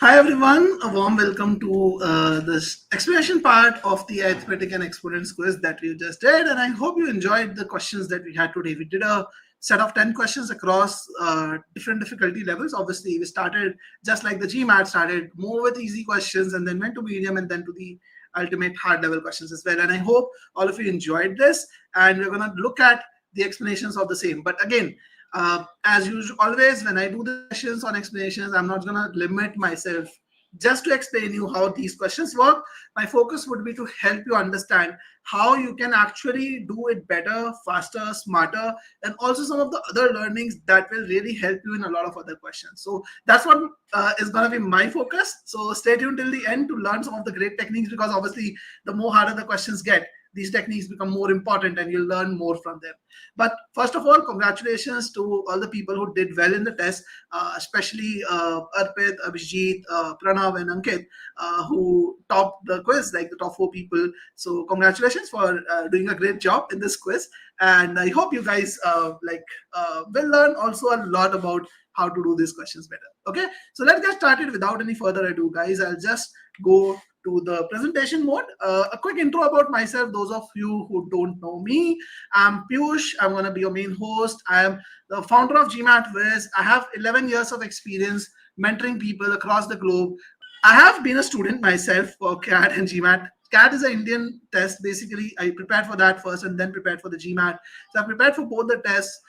Hi everyone, a warm welcome to this explanation part of the Arithmetic and Exponents quiz that we just did, and I hope you enjoyed the questions that we had today. We did a set of 10 questions across different difficulty levels. Obviously, we started just like the GMAT started, more with easy questions and then went to medium and then to the ultimate hard level questions as well. And I hope all of you enjoyed this, and we're going to look at the explanations of the same. But again, as usual, always when I do the questions on explanations, I'm not gonna limit myself just to explain you how these questions work. My focus would be to help you understand how you can actually do it better, faster, smarter, and also some of the other learnings that will really help you in a lot of other questions. So that's what is going to be my focus. So stay tuned till the end to learn some of the great techniques, because obviously the more harder the questions get, these techniques become more important and you'll learn more from them. But first of all, congratulations to all the people who did well in the test, especially Arpit, Abhijit, Pranav, and Ankit, who topped the quiz, like the top 4 people. So congratulations for doing a great job in this quiz. And I hope you guys will learn also a lot about how to do these questions better. Okay, so let's get started without any further ado, guys. I'll just go to the presentation mode. A quick intro about myself, those of you who don't know me. I'm Piyush. I'm going to be your main host. I am the founder of GMAT Viz. I have 11 years of experience mentoring people across the globe. I have been a student myself for CAT and GMAT. CAT is an Indian test. Basically, I prepared for that first and then prepared for the GMAT. So I prepared for both the tests.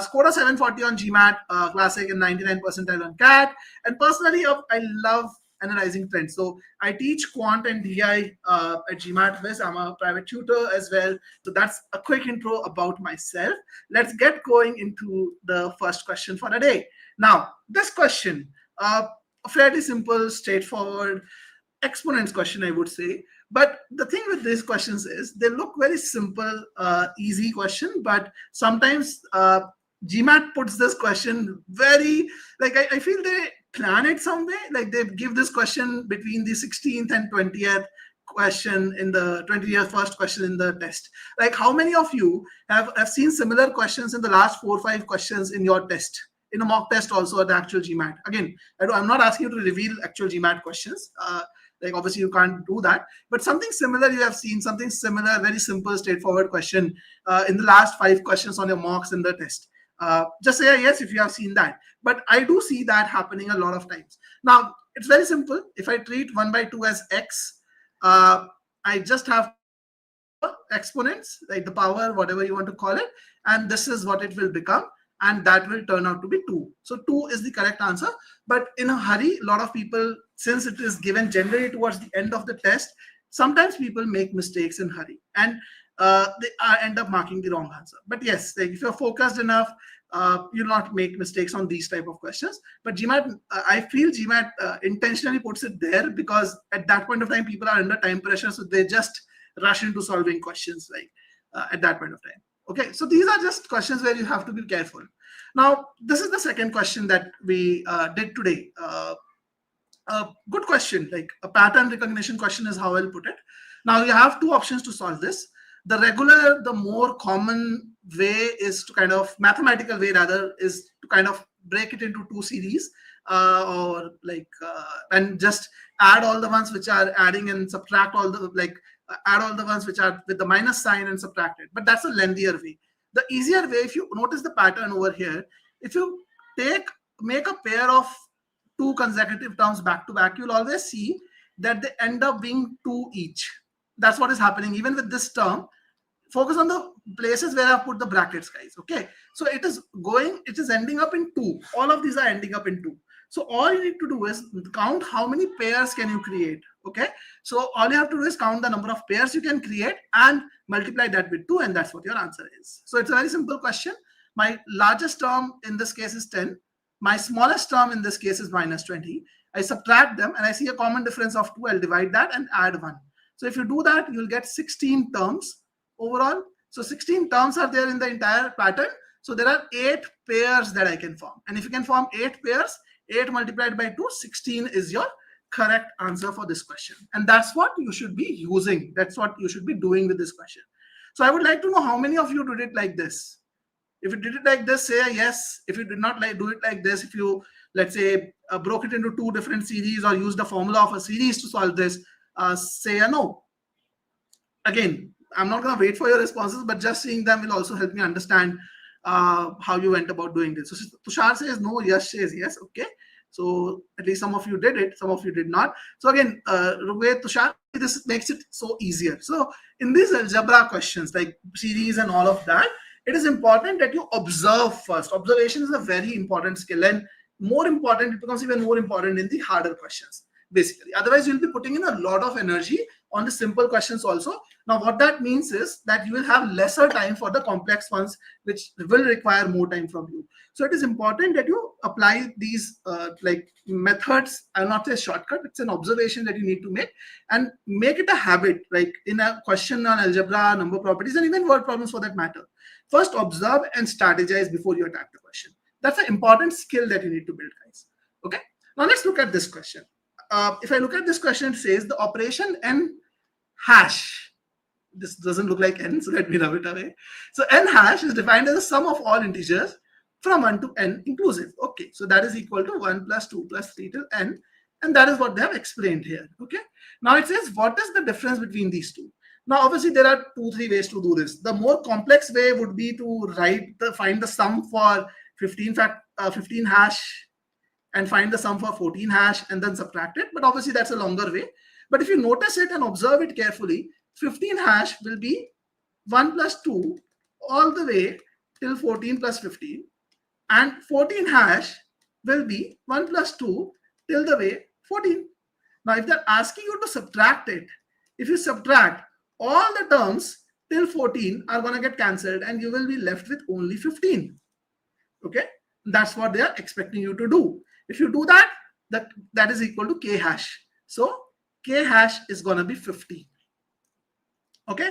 Scored a 740 on GMAT, Classic, and 99 percentile on CAT. And personally, I love analyzing trends. So I teach Quant and DI at GMAT Viz. I'm a private tutor as well. So that's a quick intro about myself. Let's get going into the first question for the day. Now, this question, a fairly simple, straightforward exponents question, I would say. But the thing with these questions is they look very simple, easy question, but sometimes GMAT puts this question very, like I feel they plan it some way, like they give this question between the 16th and 20th question in the 20th first question in the test. Like how many of you have seen similar questions in the last 4 or 5 questions in your test, in a mock test also at the actual GMAT? Again, I'm not asking you to reveal actual GMAT questions. Like obviously you can't do that, but something similar you have seen, something similar, very simple, straightforward question in the last 5 questions on your mocks in the test. Just say yes if you have seen that. But I do see that happening a lot of times. Now, it's very simple. If I treat 1 by 2 as x, I just have exponents, like the power, whatever you want to call it, and this is what it will become, and that will turn out to be 2. So 2 is the correct answer. But in a hurry, a lot of people, since it is given generally towards the end of the test, sometimes people make mistakes in hurry, and they end up marking the wrong answer. But yes, like if you're focused enough, you'll not make mistakes on these type of questions. But GMAT, I feel GMAT intentionally puts it there because at that point of time, people are under time pressure, so they just rush into solving questions like at that point of time. Okay, so these are just questions where you have to be careful. Now, this is the second question that we did today. A good question, like a pattern recognition question is how I'll put it. Now, you have 2 options to solve this. The regular, the more common way is to kind of, mathematical way rather, is to kind of break it into 2 series and just add all the ones which are adding and subtract all the, add all the ones which are with the minus sign and subtract it. But that's a lengthier way. The easier way, if you notice the pattern over here, if you make a pair of 2 consecutive terms back to back, you'll always see that they end up being 2 each. That's what is happening even with this term. Focus on the places where I've put the brackets, guys. Okay, so it is ending up in 2. All of these are ending up in 2. So all you need to do is count how many pairs can you create. Okay, so all you have to do is count the number of pairs you can create and multiply that with 2, and that's what your answer is. So it's a very simple question. My largest term in this case is 10. My smallest term in this case is minus 20. I subtract them and I see a common difference of 2. I'll divide that and add 1. So if you do that, you'll get 16 terms overall. So 16 terms are there in the entire pattern. So there are 8 pairs that I can form. And if you can form 8 pairs, 8 multiplied by 2, 16 is your correct answer for this question. And that's what you should be using. That's what you should be doing with this question. So I would like to know how many of you did it like this. If you did it like this, say a yes. If you did not do it like this, if you let's say, broke it into two different series or used the formula of a series to solve this, say a no. Again, I'm not going to wait for your responses, but just seeing them will also help me understand how you went about doing this. So Tushar says no, Yash says yes. Okay. So at least some of you did it, some of you did not. So again, Tushar, this makes it so easier. So in these algebra questions like series and all of that, it is important that you observe first. Observation is a very important skill, and more important, it becomes even more important in the harder questions, basically. Otherwise, you'll be putting in a lot of energy on the simple questions also. Now, what that means is that you will have lesser time for the complex ones, which will require more time from you. So it is important that you apply these like methods. I'll not say shortcut. It's an observation that you need to make, and make it a habit, like in a question on algebra, number properties, and even word problems for that matter. First, observe and strategize before you attack the question. That's an important skill that you need to build, guys. Okay. Now let's look at this question. If I look at this question, it says the operation n hash. This doesn't look like n, so let me rub it away. So n hash is defined as the sum of all integers from 1 to n inclusive. Okay, so that is equal to 1 plus 2 plus 3 till n, and that is what they have explained here. Okay, now it says what is the difference between these two. Now obviously there are 2-3 ways to do this. The more complex way would be to find the sum for 15 hash and find the sum for 14 hash and then subtract it. But obviously that's a longer way. But if you notice it and observe it carefully, 15 hash will be 1 plus 2 all the way till 14 plus 15. And 14 hash will be 1 plus 2 till the way 14. Now, if they're asking you to subtract it, if you subtract, all the terms till 14 are going to get cancelled and you will be left with only 15. Okay, that's what they are expecting you to do. If you do that, that is equal to k hash. So k hash is going to be 50. Okay,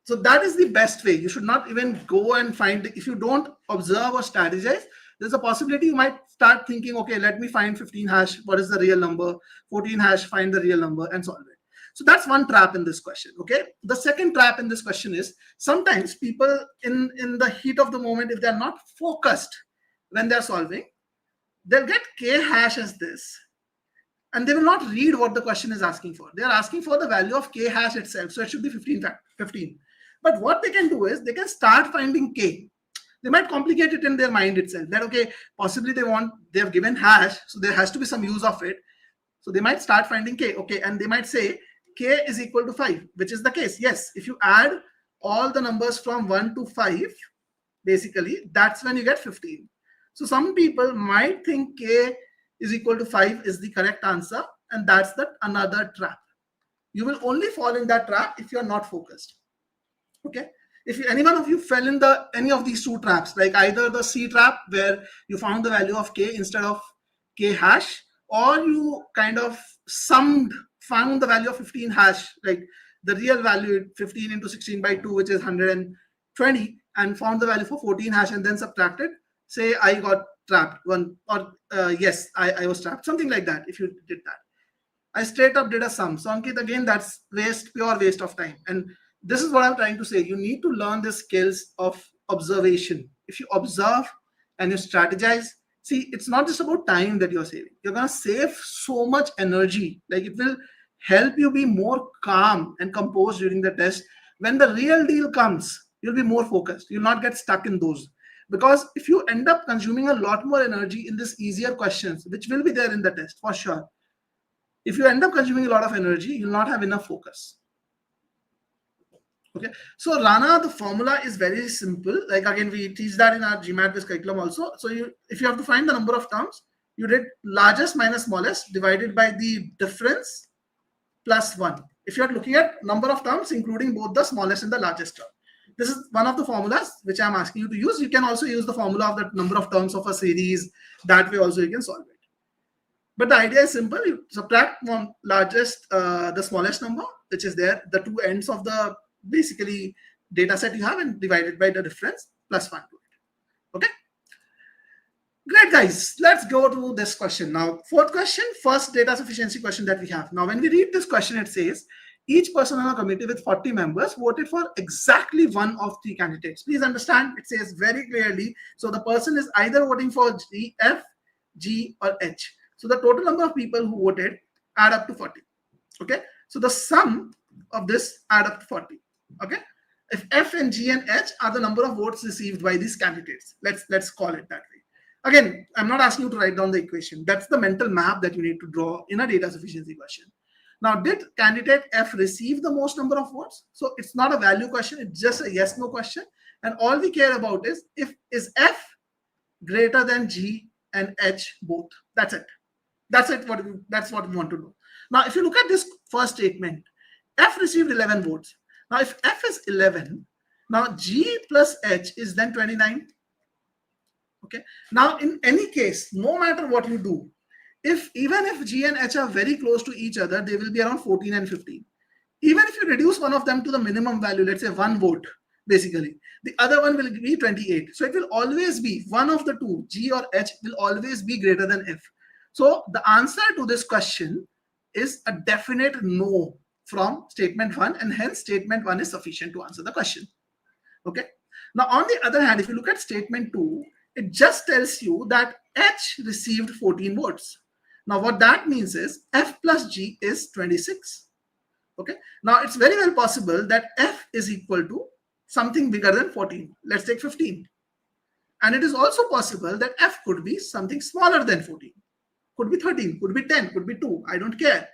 so that is the best way. You should not even go and find, if you don't observe or strategize, there's a possibility you might start thinking, okay, let me find 15 hash, what is the real number, 14 hash, find the real number, and solve it. So that's one trap in this question. Okay, the second trap in this question is sometimes people in the heat of the moment, if they're not focused when they're solving, they'll get k hash as this, and they will not read what the question is asking for. They are asking for the value of k hash itself, so it should be 15. But what they can do is they can start finding k. They might complicate it in their mind itself, that okay, possibly they have given hash, so there has to be some use of it. So they might start finding k. Okay, and they might say k is equal to 5, which is the case. Yes, if you add all the numbers from 1 to 5, basically that's when you get 15. So some people might think k is equal to 5 is the correct answer, and that's another trap. You will only fall in that trap if you are not focused. Okay, if any one of you fell in any of these two traps, like either the C trap where you found the value of k instead of k hash, or you kind of found the value of 15 hash, like the real value 15 into 16 by 2, which is 120, and found the value for 14 hash and then subtracted, say I got trapped yes, I was trapped, something like that. If you did that, I straight up did a sum. So Ankit, again, that's pure waste of time. And this is what I'm trying to say. You need to learn the skills of observation. If you observe and you strategize, see, it's not just about time that you're saving. You're going to save so much energy. Like, it will help you be more calm and composed during the test. When the real deal comes, you'll be more focused. You'll not get stuck in those. Because if you end up consuming a lot more energy in these easier questions, which will be there in the test for sure, if you end up consuming a lot of energy, you'll not have enough focus. Okay, so Rana, the formula is very simple. Like, again, we teach that in our GMAT based curriculum also. So if you have to find the number of terms, you did largest minus smallest divided by the difference plus 1. If you are looking at number of terms, including both the smallest and the largest term. This is one of the formulas which I'm asking you to use. You can also use the formula of the number of terms of a series. That way also you can solve it. But the idea is simple. You subtract from largest, the smallest number, which is there, the two ends of the basically data set you have, and divide it by the difference plus 1 to it. Okay. Great, guys. Let's go to this question. Now, fourth question, first data sufficiency question that we have. Now, when we read this question, it says, each person on a committee with 40 members voted for exactly one of 3 candidates. Please understand, it says very clearly. So the person is either voting for G, F, G, or H. So the total number of people who voted add up to 40. Okay, so the sum of this add up to 40. Okay, if F and G and H are the number of votes received by these candidates, let's call it that way. Again, I'm not asking you to write down the equation. That's the mental map that you need to draw in a data sufficiency question. Now, did candidate F receive the most number of votes? So it's not a value question, it's just a yes no question, and all we care about is is F greater than G and H both. That's it. That's what we want to do. Now, if you look at this first statement, F received 11 votes. Now, if F is 11, now G plus H is then 29. Okay. Now, in any case, no matter what you do, even if G and H are very close to each other, they will be around 14 and 15. Even if you reduce one of them to the minimum value, let's say 1 vote, basically, the other one will be 28. So it will always be one of the two, G or H, will always be greater than F. So the answer to this question is a definite no from statement 1, and hence statement 1 is sufficient to answer the question. Okay. Now, on the other hand, if you look at statement 2, it just tells you that H received 14 votes. Now, what that means is F plus G is 26. Okay. Now, it's very well possible that F is equal to something bigger than 14. Let's take 15. And it is also possible that F could be something smaller than 14. Could be 13, could be 10, could be 2. I don't care.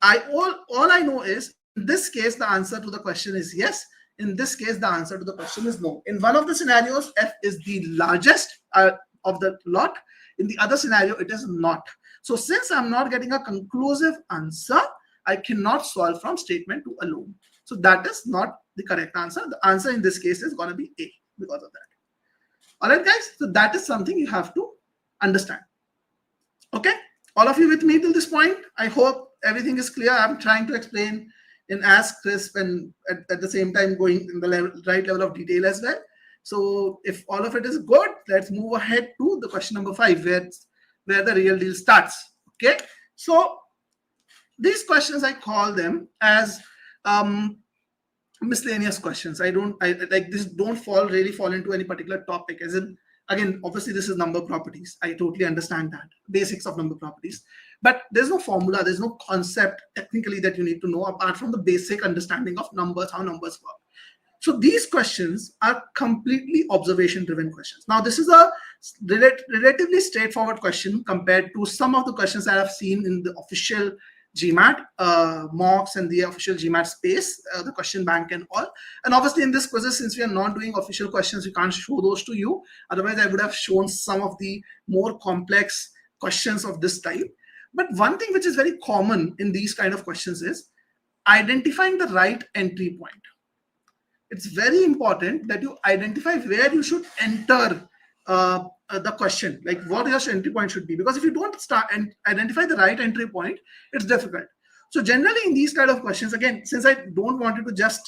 All I know is, in this case, the answer to the question is yes. In this case, the answer to the question is no. In one of the scenarios, F is the largest of the lot. In the other scenario, it is not. So since I'm not getting a conclusive answer, I cannot solve from statement 2 alone. So that is not the correct answer. The answer in this case is going to be A because of that. All right, guys. So that is something you have to understand. Okay. All of you with me till this point? I hope everything is clear. I'm trying to explain in as crisp and at the same time going in the right level of detail as well. So if all of it is good, let's move ahead to the question number 5, where the real deal starts. Okay. So these questions, I call them as miscellaneous questions. I like this don't really fall into any particular topic, as in, again, obviously this is number properties. I totally understand that, basics of number properties, but there's no formula, there's no concept technically that you need to know apart from the basic understanding of numbers, how numbers work. So these questions are completely observation driven questions. Now, this is a relatively straightforward question compared to some of the questions that I've seen in the official GMAT mocks and the official GMAT space, the question bank and all. And obviously in this quizzes, since we are not doing official questions, we can't show those to you. Otherwise, I would have shown some of the more complex questions of this type. But one thing which is very common in these kind of questions is identifying the right entry point. It's very important that you identify where you should enter the question, like what your entry point should be, because if you don't start and identify the right entry point, it's difficult. So generally in these kind of questions, again, since I don't want you to just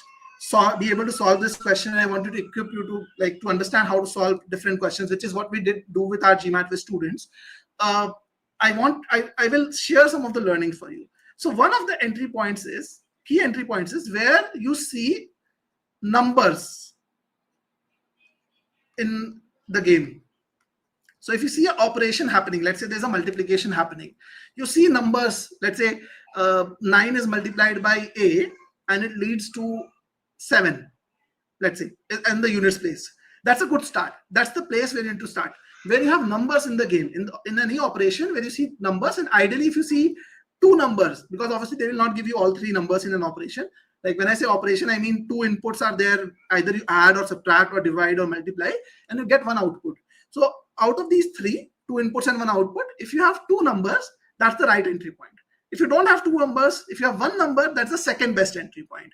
be able to solve this question, I wanted to equip you to understand how to solve different questions, which is what we did do with our GMAT with students. I will share some of the learning for you. So one of the key entry points is where you see numbers in the game. So if you see an operation happening, let's say there's a multiplication happening, you see numbers, let's say 9 is multiplied by A and it leads to 7, let's say, in the units place. That's a good start. That's the place where you need to start, where you have numbers in the game, in any operation where you see numbers. And ideally, if you see 2 numbers, because obviously they will not give you all 3 numbers in an operation. Like when I say operation, I mean 2 inputs are there. Either you add or subtract or divide or multiply, and you get 1 output. So out of these 3, 2 inputs and 1 output, if you have 2 numbers, that's the right entry point. If you don't have 2 numbers, if you have 1 number, that's the second best entry point.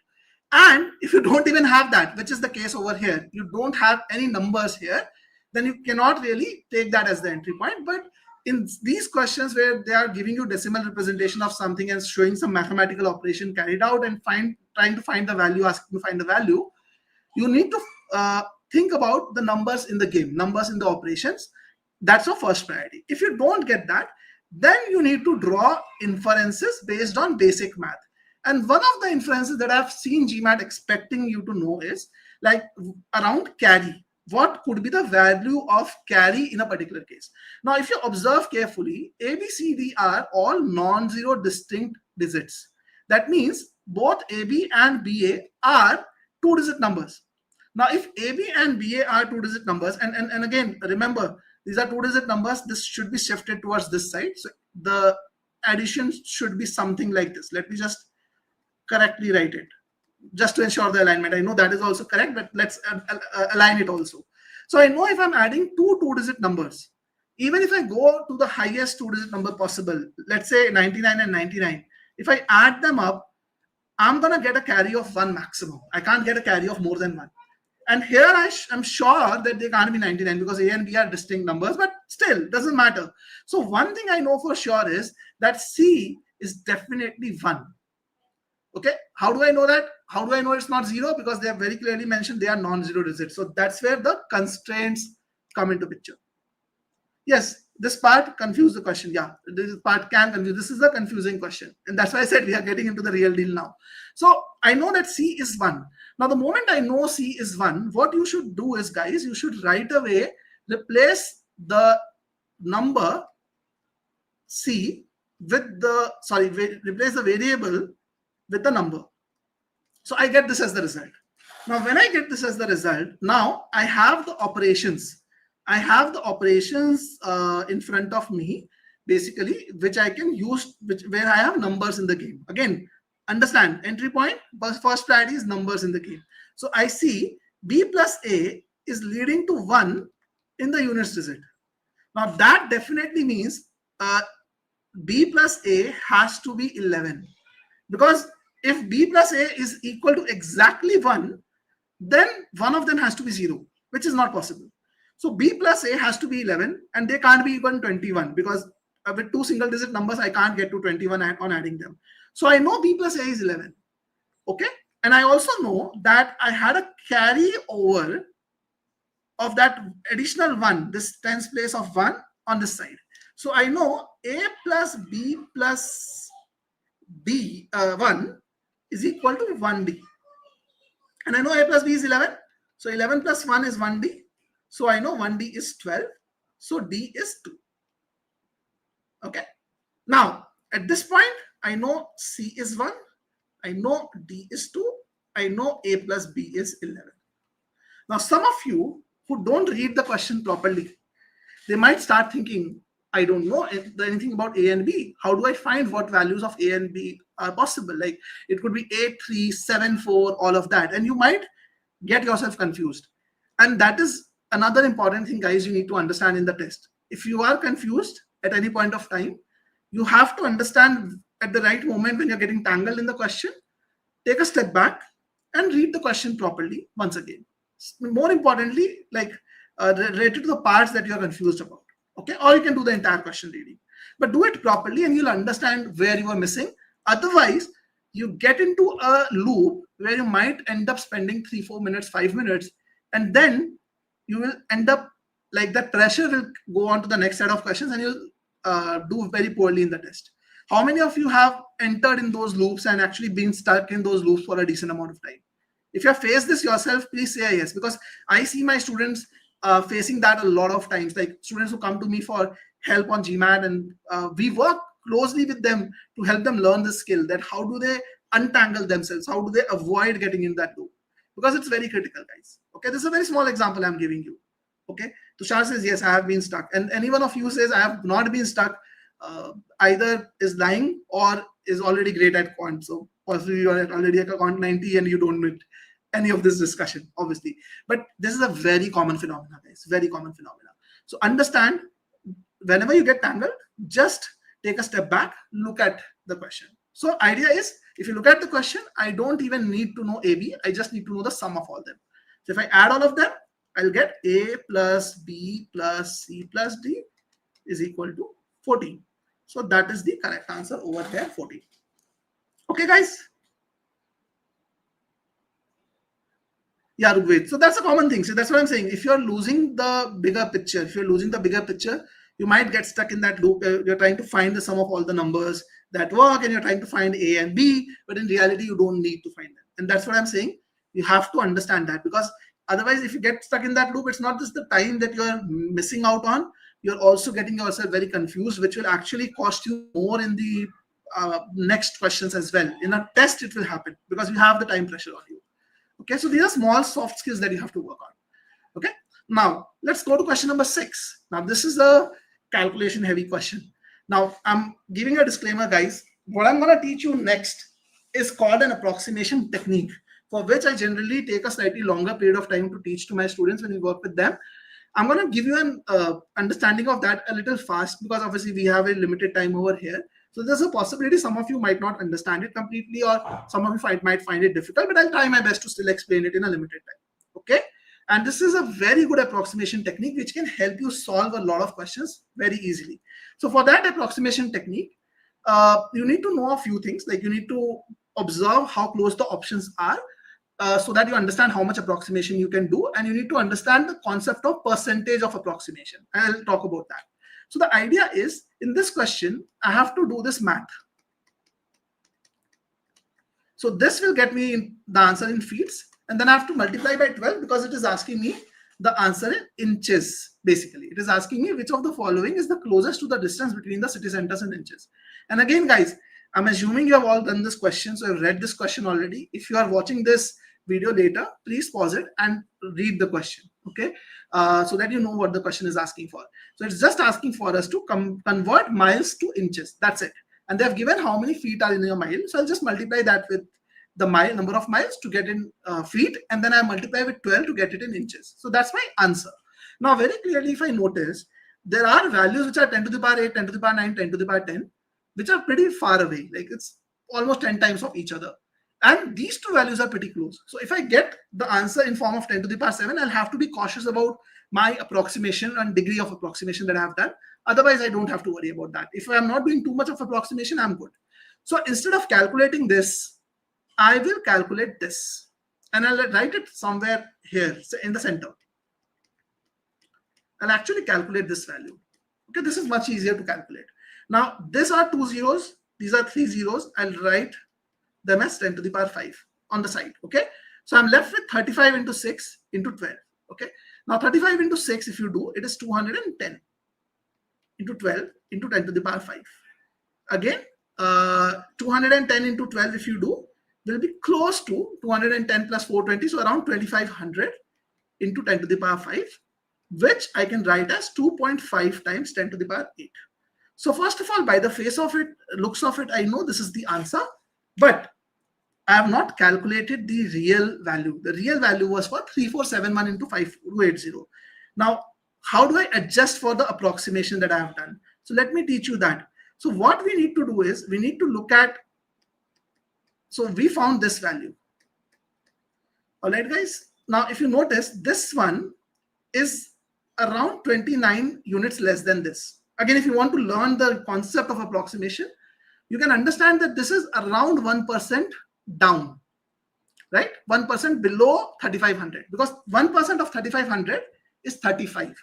And if you don't even have that, which is the case over here, you don't have any numbers here, then you cannot really take that as the entry point. But in these questions where they are giving you decimal representation of something and showing some mathematical operation carried out and trying to find the value, asking to find the value, you need to think about the numbers in the game, numbers in the operations. That's your first priority. If you don't get that, then you need to draw inferences based on basic math. And one of the inferences that I've seen GMAT expecting you to know is like around carry. what could be the value of carry in a particular case. Now, if you observe carefully, A, B, C, D are all non-zero distinct digits. That means both AB and BA are two-digit numbers. Now, if AB and BA are two-digit numbers, and again, remember, these are two-digit numbers, this should be shifted towards this side. So the addition should be something like this. Let me just correctly write it, just to ensure the alignment. I know that is also correct, but let's align it also. So I know if I'm adding two-digit numbers, even if I go to the highest two-digit number possible, let's say 99 and 99, if I add them up, I'm going to get a carry of 1 maximum. I can't get a carry of more than 1. And here I'm sure that they can't be 99 because A and B are distinct numbers, but still doesn't matter. So one thing I know for sure is that C is definitely 1. Okay, how do I know that? How do I know it's not 0? Because they have very clearly mentioned they are non-zero digits. So that's where the constraints come into picture. Yes, this part confused the question. Yeah, this part can confuse. This is a confusing question. And that's why I said we are getting into the real deal now. So I know that C is 1. Now, the moment I know C is 1, what you should do is, guys, you should right away replace the number C with the, replace the variable with the number. So I get this as the result. Now, when I get this as the result, now I have the operations. I have the operations in front of me, basically, which I can use, where I have numbers in the game. Again, understand, entry point, but first priority is numbers in the game. So I see B plus A is leading to 1 in the units digit. Now that definitely means B plus A has to be 11. Because if B plus A is equal to exactly 1, then one of them has to be 0, which is not possible. So B plus A has to be 11, and they can't be equal to 21 because with 2 single digit numbers, I can't get to 21 on adding them. So I know B plus A is 11. Okay. And I also know that I had a carry over of that additional 1, this tens place of 1 on this side. So I know A plus B plus D 1 is equal to 1D. And I know A plus B is 11. So 11 plus 1 is 1D. So I know 1D is 12. So D is 2. Okay. Now, at this point, I know C is 1. I know D is 2. I know A plus B is 11. Now, some of you who don't read the question properly, they might start thinking, I don't know anything about A and B. How do I find what values of A and B are possible? Like it could be 8, 3, 7, 4, all of that. And you might get yourself confused. And that is another important thing, guys, you need to understand in the test. If you are confused at any point of time, you have to understand at the right moment when you're getting tangled in the question, take a step back and read the question properly once again. More importantly, like related to the parts that you're confused about. Okay, or you can do the entire question reading, but do it properly and you'll understand where you are missing. Otherwise, you get into a loop where you might end up spending 3, 4 minutes, 5 minutes, and then you will end up like that pressure will go on to the next set of questions and you'll do very poorly in the test. How many of you have entered in those loops and actually been stuck in those loops for a decent amount of time? If you have faced this yourself, please say yes, because I see my students facing that a lot of times, like students who come to me for help on GMAT, and we work closely with them to help them learn this skill, that how do they untangle themselves, how do they avoid getting in that loop, because it's very critical, guys. Okay, this is a very small example I'm giving you. Okay, Tushar says yes, I have been stuck, and any one of you says I have not been stuck, either is lying or is already great at Quant. So possibly you are already at a Quant 90 and you don't need any of this discussion, obviously. But this is a very common phenomenon, guys. Very common phenomenon. So understand, whenever you get tangled, just take a step back, look at the question. So idea is, if you look at the question, I don't even need to know AB. I just need to know the sum of all them. So if I add all of them, I'll get A plus B plus C plus D is equal to 14. So that is the correct answer over here, 14. Okay, guys. Yeah, Rugved. So that's a common thing. So that's what I'm saying. If you're losing the bigger picture, you might get stuck in that loop. You're trying to find the sum of all the numbers that work and you're trying to find A and B, but in reality, you don't need to find them. And that's what I'm saying. You have to understand that, because Otherwise, if you get stuck in that loop, it's not just the time that you're missing out on, you're also getting yourself very confused, which will actually cost you more in the next questions as well. In a test, it will happen because you have the time pressure on you. Okay, so these are small soft skills that you have to work on. Okay, now let's go to question number 6. Now, this is a calculation heavy question. Now, I'm giving a disclaimer, guys. What I'm going to teach you next is called an approximation technique, for which I generally take a slightly longer period of time to teach to my students when we work with them. I'm going to give you an understanding of that a little fast, because obviously we have a limited time over here. So there's a possibility some of you might not understand it completely, or some of you might find it difficult, but I'll try my best to still explain it in a limited time. Okay. And this is a very good approximation technique which can help you solve a lot of questions very easily. So for that approximation technique, you need to know a few things. Like, you need to observe how close the options are, so that you understand how much approximation you can do, and you need to understand the concept of percentage of approximation. And I'll talk about that. So the idea is, in this question, I have to do this math. So this will get me the answer in feet, and then I have to multiply by 12 because it is asking me the answer in inches. Basically, it is asking me which of the following is the closest to the distance between the city centers in inches. And again, guys, I'm assuming you have all done this question, so you've read this question already. If you are watching this video later, please pause it and read the question, okay? So that you know what the question is asking for. So it's just asking for us to convert miles to inches. That's it. And they have given how many feet are in your mile. So I'll just multiply that with the number of miles to get in feet, and then I multiply with 12 to get it in inches. So that's my answer. Now, very clearly, if I notice, there are values which are 10 to the power 8, 10 to the power 9, 10 to the power 10, which are pretty far away. Like, it's almost 10 times of each other. And these two values are pretty close. So if I get the answer in form of 10 to the power 7, I'll have to be cautious about my approximation and degree of approximation that I have done. Otherwise, I don't have to worry about that. If I'm not doing too much of approximation, I'm good. So instead of calculating this, I will calculate this. And I'll write it somewhere here, so in the center. I'll actually calculate this value. Okay, this is much easier to calculate. Now, these are 2 zeros. These are 3 zeros. I'll write them as 10 to the power 5 on the side. Okay, so I'm left with 35 into 6 into 12. Okay, now 35 into 6, if you do, it is 210 into 12 into 10 to the power 5. Again, 210 into 12, if you do, will be close to 210 plus 420, so around 2500 into 10 to the power 5, which I can write as 2.5 times 10 to the power 8. So first of all, by the face of it, looks of it, I know this is the answer, but I have not calculated the real value. The real value was for 3471 into 5280. Now, how do I adjust for the approximation that I have done? So let me teach you that. So what we need to do is, we need to look at, so we found this value. All right, guys. Now, if you notice, this one is around 29 units less than this. Again, if you want to learn the concept of approximation, you can understand that this is around 1% down, right? 1% below 3500, because 1% of 3500 is 35.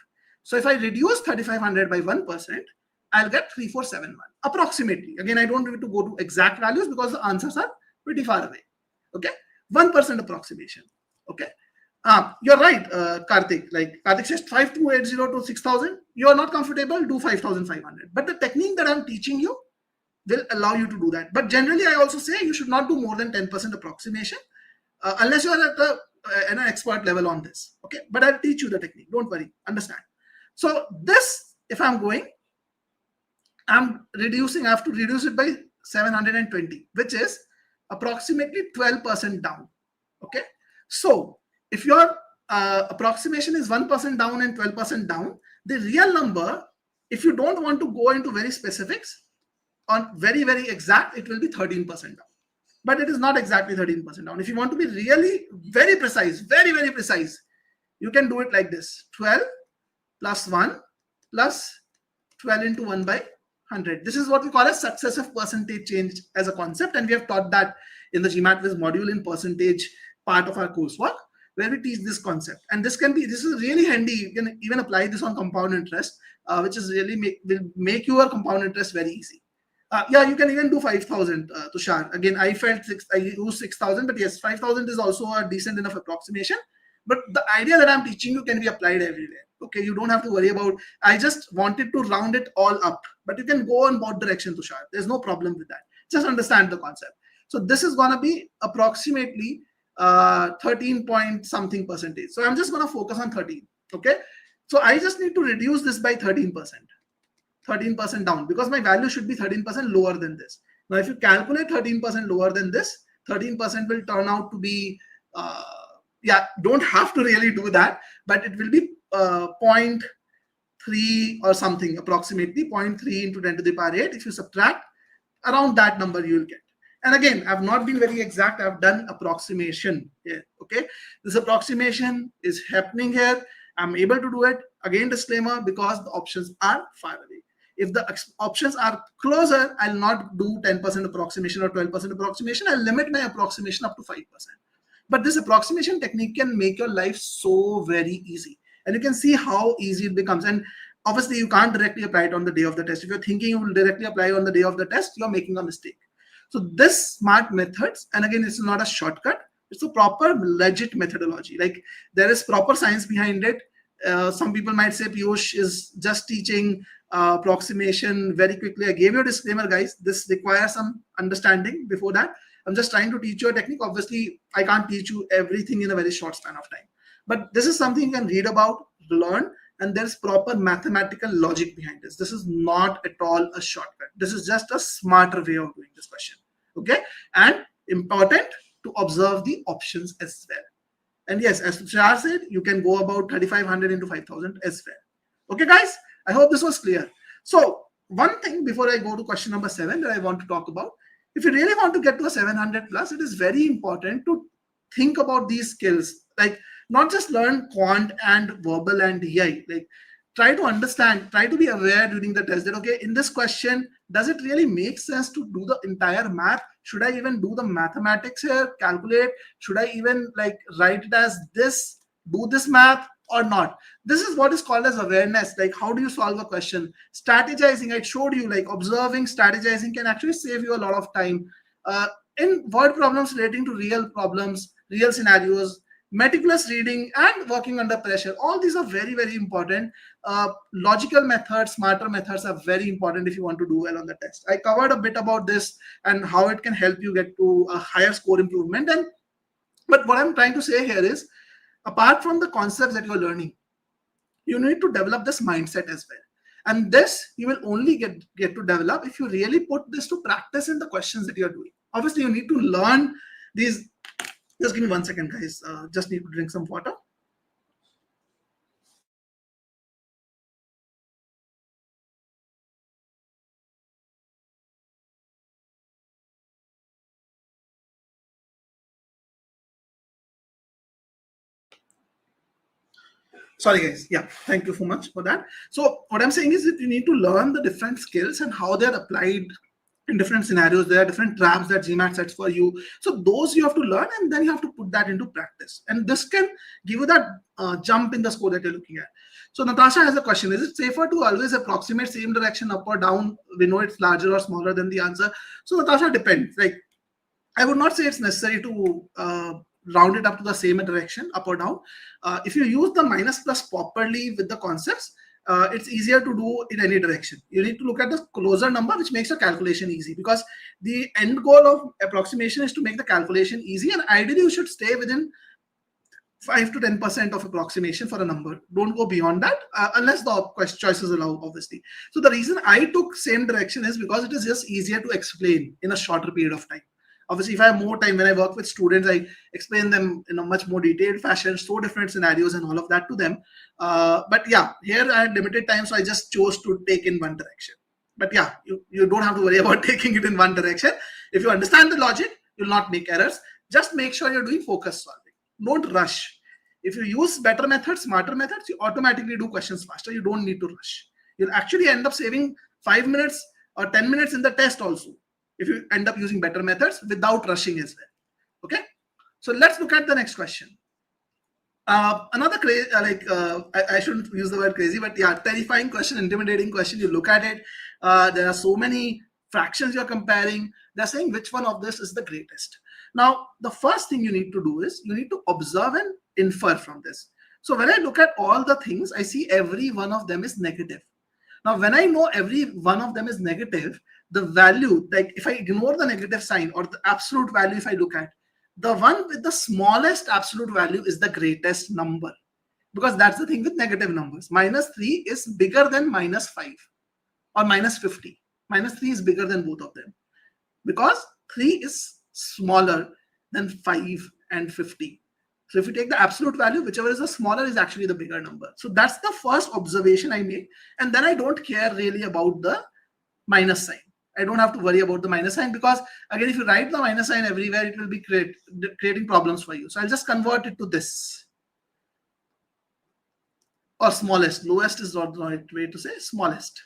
So if I reduce 3500 by 1%, I'll get 3471 approximately. Again, I don't need to go to exact values because the answers are pretty far away. Okay, 1% approximation. Okay, you're right, Karthik. Like Karthik says, 5280 to 6000. You are not comfortable, do 5500. But the technique that I'm teaching you will allow you to do that. But generally, I also say you should not do more than 10% approximation unless you are at an expert level on this. Okay, but I'll teach you the technique. Don't worry, understand. So this, if I'm going, I'm reducing. I have to reduce it by 720, which is approximately 12% down. Okay, so if your approximation is 1% down and 12% down, the real number, if you don't want to go into very specifics, on very, very exact, it will be 13% down. But it is not exactly 13% down. If you want to be really very precise, very, very precise, you can do it like this: 12 plus 1 plus 12 into 1 by 100. This is what we call a successive percentage change as a concept, and we have taught that in the GMAT Quiz module in percentage part of our coursework, where we teach this concept. And this is really handy. You can even apply this on compound interest, which is really will make your compound interest very easy. Yeah, you can even do 5,000, Tushar. Again, I used 6,000, but yes, 5,000 is also a decent enough approximation. But the idea that I'm teaching you can be applied everywhere. Okay, you don't have to worry about. I just wanted to round it all up, but you can go in both directions, Tushar. There's no problem with that. Just understand the concept. So this is gonna be approximately 13 point something percentage. So I'm just gonna focus on 13. Okay, so I just need to reduce this by 13%. 13% down, because my value should be 13% lower than this. Now, if you calculate 13% lower than this, 13% will turn out to be, yeah, don't have to really do that, but it will be 0.3 or something, approximately 0.3 into 10 to the power 8. If you subtract, around that number you will get. And again, I've not been very exact. I've done approximation here. Okay, this approximation is happening here. I'm able to do it. Again, disclaimer, because the options are far away. If the options are closer, I'll not do 10% approximation or 12% approximation. I'll limit my approximation up to 5%. But this approximation technique can make your life so very easy. And you can see how easy it becomes. And obviously, you can't directly apply it on the day of the test. If you're thinking you will directly apply on the day of the test, you're making a mistake. So this SMART methods, and again, it's not a shortcut. It's a proper legit methodology. Like, there is proper science behind it. Some people might say Piyush is just teaching approximation very quickly. I gave you a disclaimer, guys. This requires some understanding before that. I'm just trying to teach you a technique. Obviously, I can't teach you everything in a very short span of time. But this is something you can read about, learn, and there's proper mathematical logic behind this. This is not at all a shortcut. This is just a smarter way of doing this question. Okay? And important to observe the options as well. And yes, as Tushar said, you can go about 3,500 into 5,000 as well. Okay, guys? I hope this was clear. So one thing before I go to question number 7 that I want to talk about, if you really want to get to a 700 plus, it is very important to think about these skills. Like, not just learn quant and verbal and DI. Like, try to understand, try to be aware during the test that, okay, in this question, does it really make sense to do the entire math? Should I even do the mathematics here, calculate? Should I even like write it as this, do this math or not? This is what is called as awareness. Like, how do you solve a question? Strategizing, I showed you, like observing, strategizing can actually save you a lot of time. In word problems relating to real problems, real scenarios, meticulous reading and working under pressure, all these are very, very important. Logical methods, smarter methods are very important if you want to do well on the test. I covered a bit about this and how it can help you get to a higher score improvement. But what I'm trying to say here is, apart from the concepts that you're learning, you need to develop this mindset as well. And this you will only get to develop if you really put this to practice in the questions that you're doing. Obviously, you need to learn these. Just give me 1 second, guys. Just need to drink some water. Sorry, guys. Yeah, thank you so much for that. So what I'm saying is that you need to learn the different skills and how they're applied in different scenarios. There are different traps that GMAT sets for you. So those you have to learn, and then you have to put that into practice. And this can give you that jump in the score that you're looking at. So Natasha has a question. Is it safer to always approximate same direction up or down? We know it's larger or smaller than the answer. So Natasha, depends. Like, I would not say it's necessary to round it up to the same direction, up or down. If you use the minus plus properly with the concepts, it's easier to do in any direction. You need to look at the closer number, which makes your calculation easy, because the end goal of approximation is to make the calculation easy, and ideally you should stay within 5 to 10% of approximation for a number. Don't go beyond that unless the choices allow, obviously. So the reason I took same direction is because it is just easier to explain in a shorter period of time. Obviously, if I have more time, when I work with students, I explain them in a much more detailed fashion, so different scenarios and all of that to them. But yeah, here I had limited time, so I just chose to take in one direction. But yeah, you don't have to worry about taking it in one direction. If you understand the logic, you'll not make errors. Just make sure you're doing focus solving. Don't rush. If you use better methods, smarter methods, you automatically do questions faster. You don't need to rush. You'll actually end up saving 5 minutes or 10 minutes in the test also, if you end up using better methods without rushing as well. Okay, so let's look at the next question. Another crazy, I shouldn't use the word crazy, but yeah, terrifying question, intimidating question. You look at it, there are so many fractions you're comparing. They're saying which one of this is the greatest. Now, the first thing you need to do is you need to observe and infer from this. So when I look at all the things, I see every one of them is negative. Now, when I know every one of them is negative, the value, like if I ignore the negative sign or the absolute value, if I look at the one with the smallest absolute value is the greatest number, because that's the thing with negative numbers. -3 is bigger than -5 or -50. -3 is bigger than both of them because 3 is smaller than 5 and 50. So if you take the absolute value, whichever is the smaller is actually the bigger number. So that's the first observation I made. And then I don't care really about the minus sign. I don't have to worry about the minus sign because, again, if you write the minus sign everywhere, it will be creating problems for you. So I'll just convert it to this. Or smallest. Lowest is not the right way to say, smallest.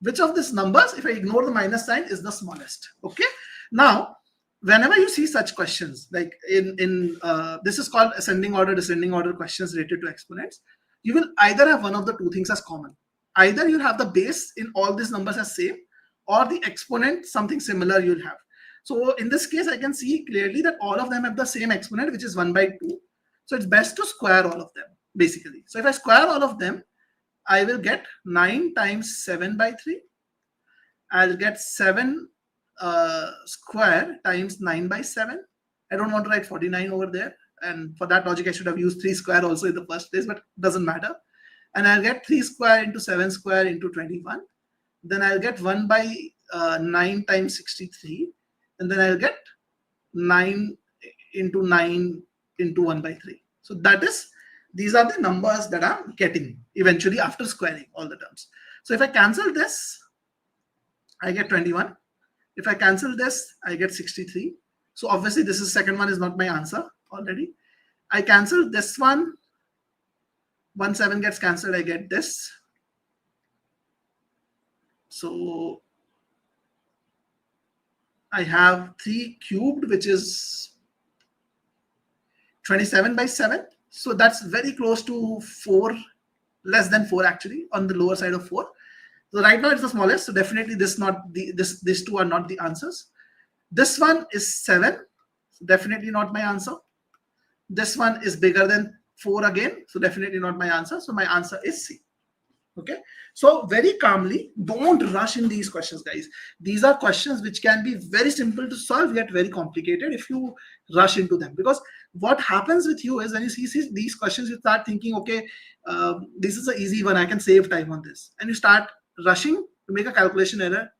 Which of these numbers, if I ignore the minus sign, is the smallest? Okay. Now, whenever you see such questions, like in this is called ascending order, descending order questions related to exponents, you will either have one of the two things as common. Either you'll have the base in all these numbers as same, or the exponent, something similar you'll have. So in this case, I can see clearly that all of them have the same exponent, which is 1/2. So it's best to square all of them, basically. So if I square all of them, I will get 9 times 7/3. I'll get 7 square times 9/7. I don't want to write 49 over there. And for that logic, I should have used 3 square also in the first place, but it doesn't matter. And I'll get 3 square into 7 square into 21. Then I'll get 1/9 times 63. And then I'll get 9 into 9 into 1/3. So these are the numbers that I'm getting eventually after squaring all the terms. So if I cancel this, I get 21. If I cancel this, I get 63. So obviously this is second one is not my answer already. I cancel this one. 1 7 gets cancelled, I get this. So I have 3 cubed, which is 27/7. So that's very close to 4, less than 4 actually, on the lower side of 4. So right now it's the smallest. So definitely these two are not the answers. This one is 7. So definitely not my answer. This one is bigger than 4 again. So definitely not my answer. So my answer is C. Okay. So very calmly, don't rush in these questions, guys. These are questions which can be very simple to solve, yet very complicated if you rush into them. Because what happens with you is when you see these questions, you start thinking, okay, this is an easy one. I can save time on this. And you start rushing to make a calculation error.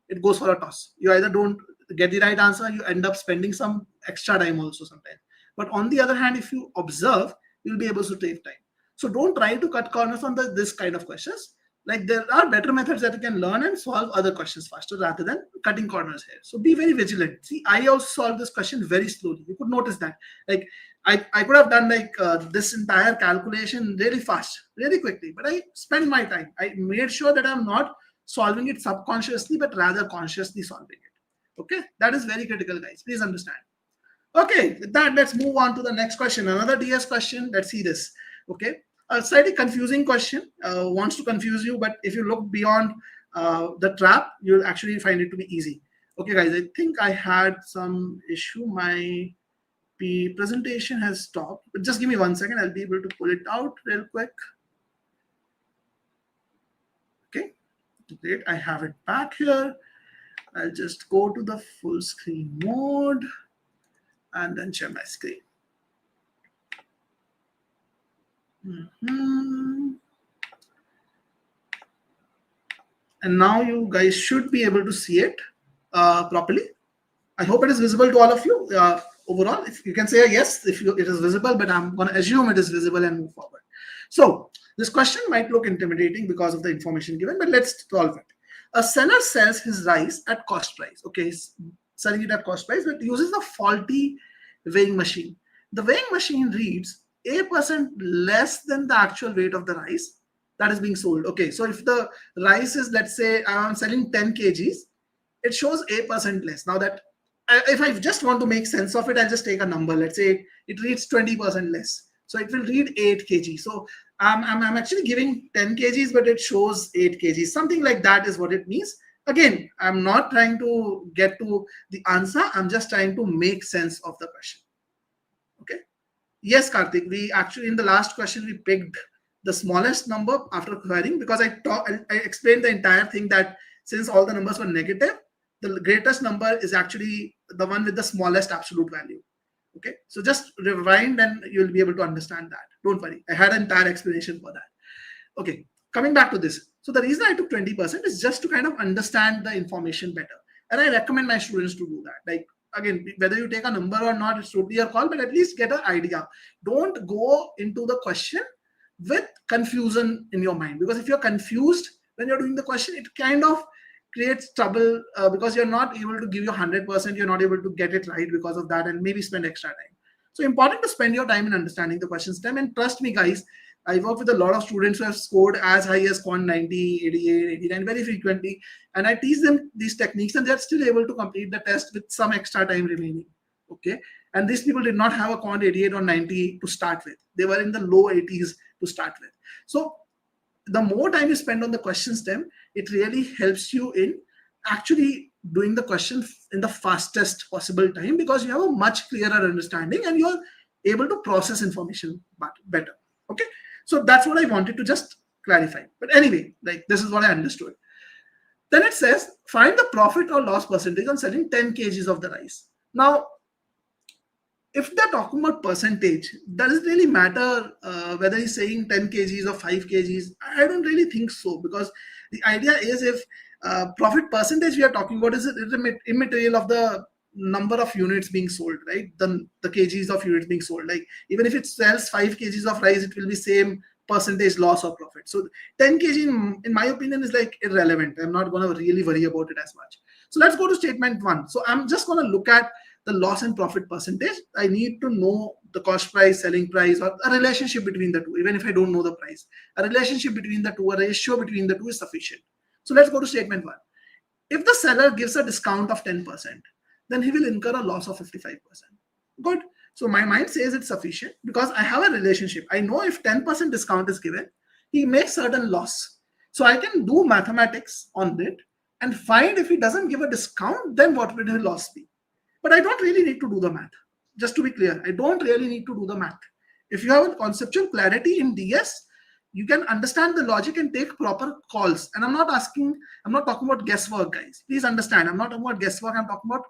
It goes for a toss. You either don't get the right answer, you end up spending some extra time also sometimes. But on the other hand, if you observe, you'll be able to save time. So don't try to cut corners on this kind of questions. Like there are better methods that you can learn and solve other questions faster rather than cutting corners here. So be very vigilant. See, I also solved this question very slowly. You could notice that. Like I could have done like this entire calculation really fast, really quickly, but I spent my time. I made sure that I'm not solving it subconsciously, but rather consciously solving it. Okay, that is very critical, guys. Please understand. Okay, with that, let's move on to the next question. Another DS question. Let's see this. Okay, a slightly confusing question. Wants to confuse you, but if you look beyond the trap, you'll actually find it to be easy. Okay, guys, I think I had some issue. My presentation has stopped, but just give me 1 second. I'll be able to pull it out real quick. Okay, great. I have it back here. I'll just go to the full screen mode and then share my screen. And now you guys should be able to see it properly. I hope it is visible to all of you. Overall, if you can say a yes if it is visible, but I'm going to assume it is visible and move forward. So this question might look intimidating because of the information given, but let's solve it. A seller sells his rice at cost price. Okay, he's selling it at cost price, but uses a faulty weighing machine. The weighing machine reads A% less than the actual weight of the rice that is being sold. Okay, so if the rice is, let's say I'm selling 10 kgs, it shows A% less. Now that if I just want to make sense of it, I'll just take a number. Let's say it reads 20% less. So it will read 8 kg. So I'm actually giving 10 kgs, but it shows 8 kgs. Something like that is what it means. Again, I'm not trying to get to the answer. I'm just trying to make sense of the question. Okay. Yes, Karthik, we actually in the last question we picked the smallest number after querying, because I explained the entire thing that since all the numbers were negative, the greatest number is actually the one with the smallest absolute value. Okay, so just rewind and you'll be able to understand that. Don't worry, I had an entire explanation for that. Okay, coming back to this. So the reason I took 20% is just to kind of understand the information better. And I recommend my students to do that. Like, again, whether you take a number or not, it's totally your call, but at least get an idea. Don't go into the question with confusion in your mind, because if you're confused when you're doing the question, it kind of creates trouble, because you're not able to give your 100%, you're not able to get it right because of that, and maybe spend extra time. So important to spend your time in understanding the question stem. And trust me, guys, I work with a lot of students who have scored as high as Quant 90, 88, 89 very frequently. And I teach them these techniques and they're still able to complete the test with some extra time remaining. Okay. And these people did not have a Quant 88 or 90 to start with. They were in the low 80s to start with. So the more time you spend on the question stem, it really helps you in actually doing the question in the fastest possible time, because you have a much clearer understanding and you're able to process information better. Okay. So that's what I wanted to just clarify. But anyway, like this is what I understood. Then it says, find the profit or loss percentage on selling 10 kgs of the rice. Now, if they're talking about percentage, does it really matter whether he's saying 10 kgs or 5 kgs? I don't really think so, because the idea is if profit percentage we are talking about is immaterial of the number of units being sold, right? The kgs of units being sold. Like even if it sells 5 kgs of rice, it will be same percentage loss or profit. So 10 kg in my opinion is like irrelevant. I'm not going to really worry about it as much. So let's go to statement 1. So I'm just going to look at the loss and profit percentage. I need to know the cost price, selling price, or a relationship between the two. Even if I don't know the price, a relationship between the two, a ratio between the two is sufficient. So let's go to statement 1. If the seller gives a discount of 10%, then he will incur a loss of 55%. Good. So my mind says it's sufficient because I have a relationship. I know if 10% discount is given, he makes certain loss. So I can do mathematics on it and find if he doesn't give a discount, then what will his loss be? But I don't really need to do the math. Just to be clear, I don't really need to do the math. If you have a conceptual clarity in DS, you can understand the logic and take proper calls. And I'm not talking about guesswork, guys. Please understand, I'm not talking about guesswork. I'm talking about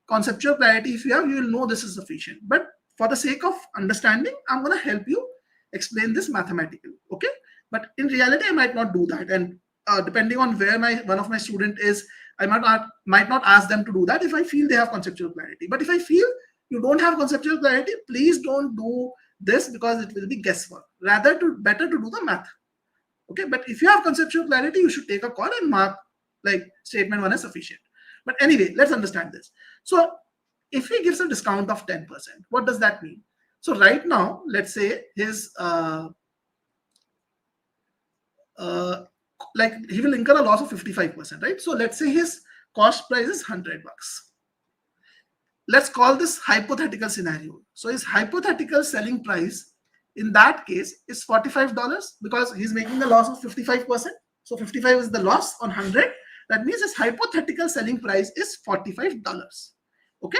conceptual clarity. If you have, you will know this is sufficient. But for the sake of understanding, I'm going to help you explain this mathematically. Okay. But in reality, I might not do that. And depending on where one of my student is, I might not ask them to do that if I feel they have conceptual clarity. But if I feel you don't have conceptual clarity, please don't do this because it will be guesswork. Better to do the math. Okay. But if you have conceptual clarity, you should take a call and mark like statement 1 is sufficient. But anyway, let's understand this. So if he gives a discount of 10%, what does that mean? So right now, let's say his like he will incur a loss of 55%, right? So let's say his cost price is $100. Let's call this hypothetical scenario. So his hypothetical selling price in that case is $45 because he's making a loss of 55%. So 55 is the loss on 100. That means his hypothetical selling price is $45. Okay.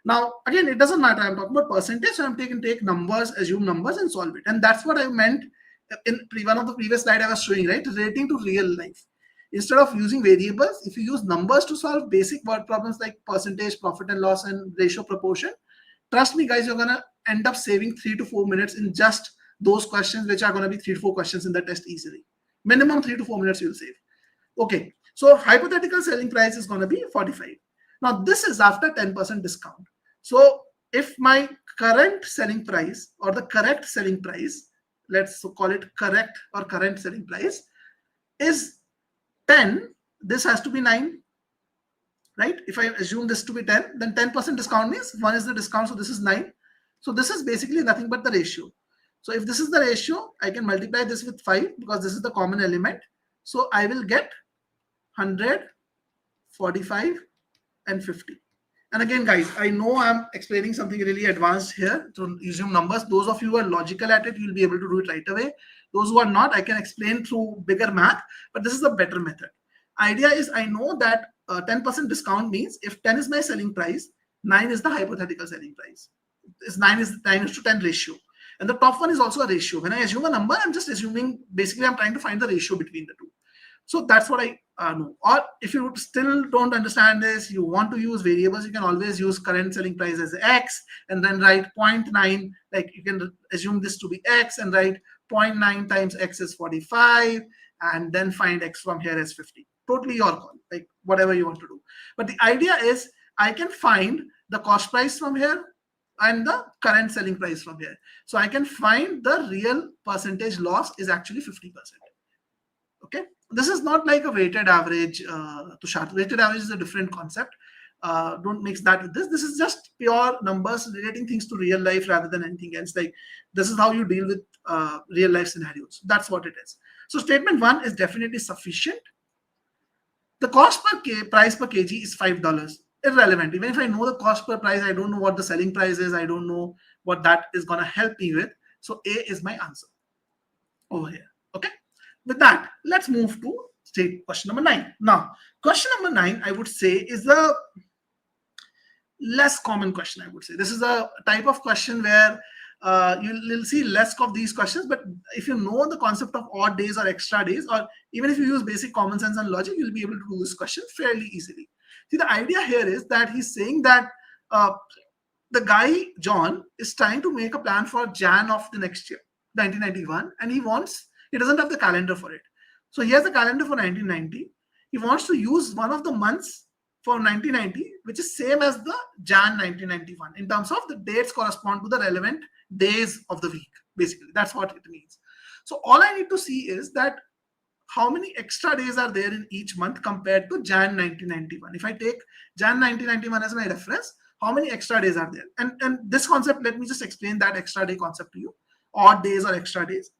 Now, again, it doesn't matter. I'm talking about percentage. So I'm take numbers, assume numbers and solve it. And that's what I meant in one of the previous slides I was showing, right? Relating to real life. Instead of using variables, if you use numbers to solve basic word problems like percentage, profit and loss and ratio proportion, trust me, guys, you're going to end up saving 3 to 4 minutes in just those questions, which are going to be 3 to 4 questions in the test easily. Minimum 3 to 4 minutes you'll save. Okay. So hypothetical selling price is going to be 45. Now this is after 10% discount. So if my current selling price or the correct selling price, let's call it correct or current selling price is 10, this has to be 9, right? If I assume this to be 10, then 10% discount means 1 is the discount. So this is 9. So this is basically nothing but the ratio. So if this is the ratio, I can multiply this with 5 because this is the common element. So I will get 100, 45 and 50. And again, guys, I know I'm explaining something really advanced here to using numbers. Those of you who are logical at it, you'll be able to do it right away. Those who are not, I can explain through bigger math, but this is a better method. Idea is I know that 10% discount means if 10 is my selling price, 9 is the hypothetical selling price. 9 is to 10 ratio. And the top one is also a ratio. When I assume a number, I'm just assuming, basically I'm trying to find the ratio between the two. So that's what I know. Or if you still don't understand this, you want to use variables, you can always use current selling price as X and then write 0.9. Like you can assume this to be X and write 0.9 times X is 45 and then find X from here as 50. Totally your call, like whatever you want to do. But the idea is I can find the cost price from here and the current selling price from here. So I can find the real percentage loss is actually 50%. Okay. This is not like a weighted average, Tushar. Weighted average is a different concept. Don't mix that with this. This is just pure numbers relating things to real life rather than anything else. Like this is how you deal with real life scenarios. That's what it is. So statement 1 is definitely sufficient. The cost per price per kg is $5. Irrelevant. Even if I know the cost per price, I don't know what the selling price is. I don't know what that is going to help me with. So A is my answer over here. Okay. With that, let's move to question number 9. Now, question number 9, I would say, is the less common question, I would say. This is a type of question where you'll see less of these questions, but if you know the concept of odd days or extra days, or even if you use basic common sense and logic, you'll be able to do this question fairly easily. See, the idea here is that he's saying that the guy, John, is trying to make a plan for Jan of the next year, 1991, and he doesn't have the calendar for it. So he has a calendar for 1990. He wants to use one of the months for 1990, which is same as the Jan 1991 in terms of the dates correspond to the relevant days of the week. Basically, that's what it means. So all I need to see is that how many extra days are there in each month compared to Jan 1991. If I take Jan 1991 as my reference, how many extra days are there? And this concept, let me just explain that extra day concept to you. Odd days or extra days.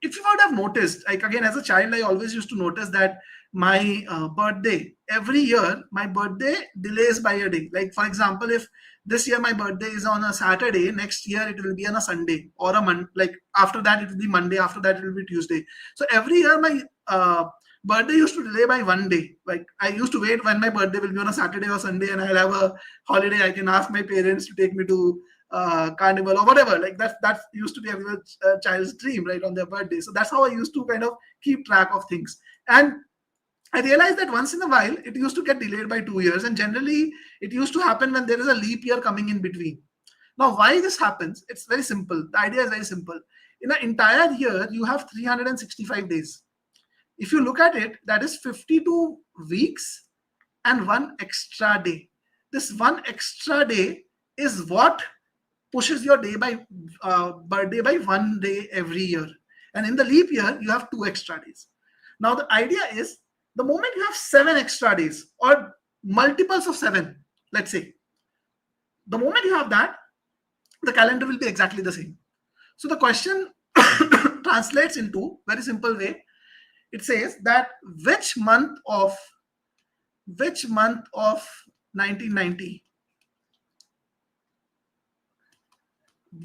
If you would have noticed, like again, as a child, I always used to notice that my birthday, every year, my birthday delays by a day. Like, for example, if this year my birthday is on a Saturday, next year it will be on a Sunday or a Monday. Like after that, it will be Monday. After that, it will be Tuesday. So every year my birthday used to delay by one day. Like I used to wait when my birthday will be on a Saturday or Sunday and I'll have a holiday. I can ask my parents to take me to carnival or whatever. Like that used to be every child's dream, right, on their birthday. So that's how I used to kind of keep track of things. And I realized that once in a while it used to get delayed by 2 years, and generally it used to happen when there is a leap year coming in between. Now, why this happens? It's very simple. The idea is very simple. In an entire year, you have 365 days. If you look at it, that is 52 weeks and one extra day. This one extra day is what pushes your birthday by 1 day every year. And in the leap year, you have 2 extra days. Now, the idea is the moment you have 7 extra days or multiples of 7, let's say, the moment you have that, the calendar will be exactly the same. So the question translates into very simple way. It says that which month of 1990